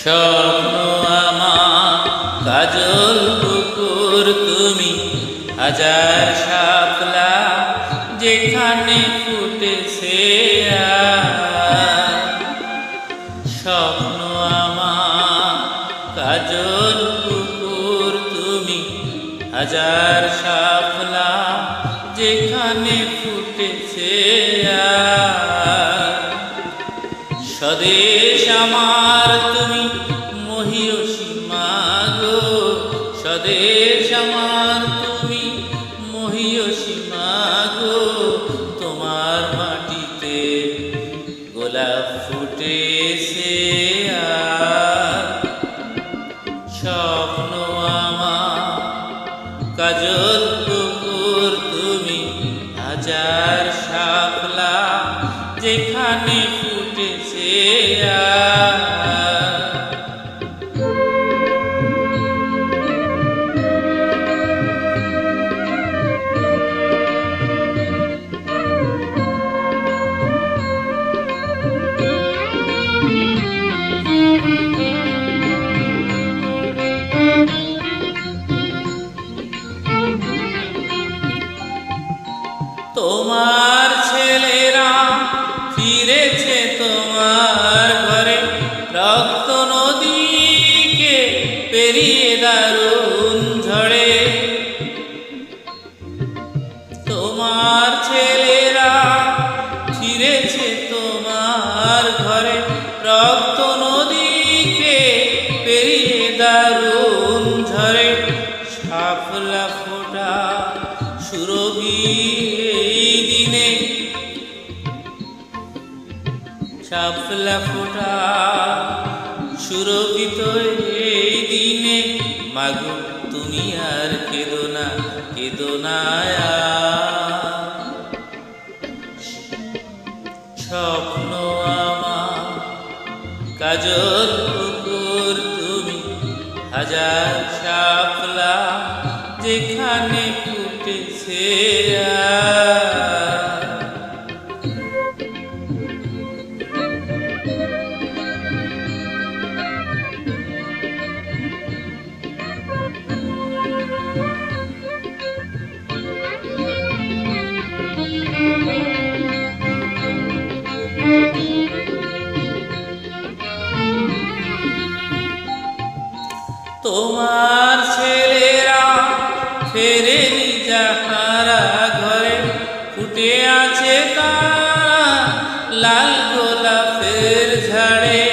স্বপ্ন আমার কাজল পুকুর তুমি, হাজার শাপলা যেখানে ফুটেছে স্বপ্ন আমার কাজল পুকুর তুমি, হাজার শাপলা যেখানে ফুটেছে স্বদেশ আমার তুমি মহিয়সী মাগো, স্বদেশ আমার তুমি মহিয়সী মাগো, তোমার মাটিতে গোলাপ ফুটেছে স্বপ্ন আমার কাজল পুকুর তুমি, হাজার শাপলা যেখানে ফুটেছে তোমার ছেলেরা ফিরেছে তোমার ঘরে, রক্ত নদীকে পেরিয়ে দারুণ ঝড়ে। তোমার ছেলেরা ফিরেছে তোমার ঘরে, রক্ত নদীকে পেরিয়ে দারুণ ঝড়ে। শাপলা ফোটা সুরভি এই দিনে, শাপলা ফোটা সুরভিত এই দিনে, মাগো তুমি আর কেঁদো না, কেঁদো না স্বপ্ন আমার কাজল পুকুর তুমি, হাজার শাপলা যেখানে ফুটেছে তোমার ছেলেরা ফেরেনি যাহারা ঘরে, ফুটে আছে তারা লাল গোলাপের ঝাড়ে।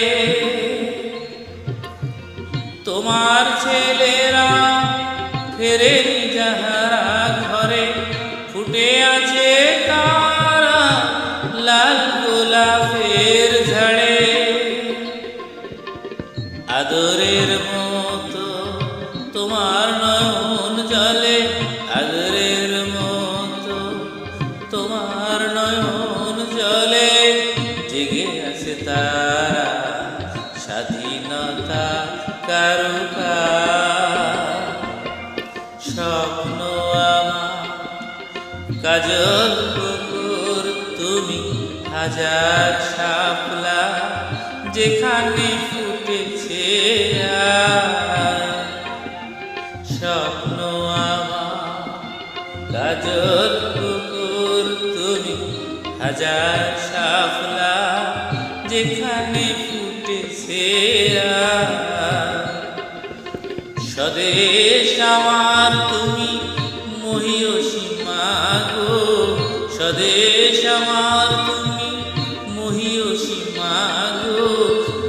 তোমার ছেলেরা ফেরেনি যাহারা ঘরে, ফুটে আছে তারা লাল গোলাপের ঝাড়ে। আদরের মতো তোমার নয়ন জলে, আদরের মতো তোমার নয়ন জলে, জেগে আছে তারা স্বাধীনতা কারুকার। স্বপ্ন আমার কাজল পুকুর তুমি, হাজার শাপলা যেখানে ফুটেছে স্বপ্ন আমার কাজল পুকুর তুমি, হাজার শাপলা যেখানে ফুটেছে স্বদেশ আমার তুমি মহিয়সী মাগো, স্বদেশ আমার তুমি মহিয়সী মাগো,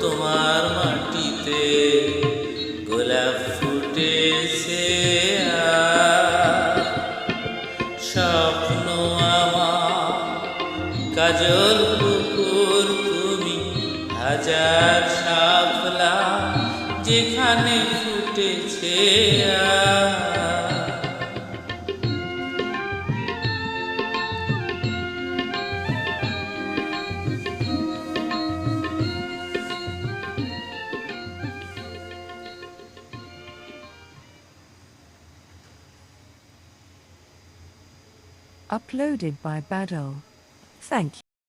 তোমার মাটিতে গোলাপ ফুটেছে স্বপ্ন আমার কাজল পুকুর তুমি, হাজার শাপলা যেখানে ফুটেছে Uploaded by Badal. Thank you.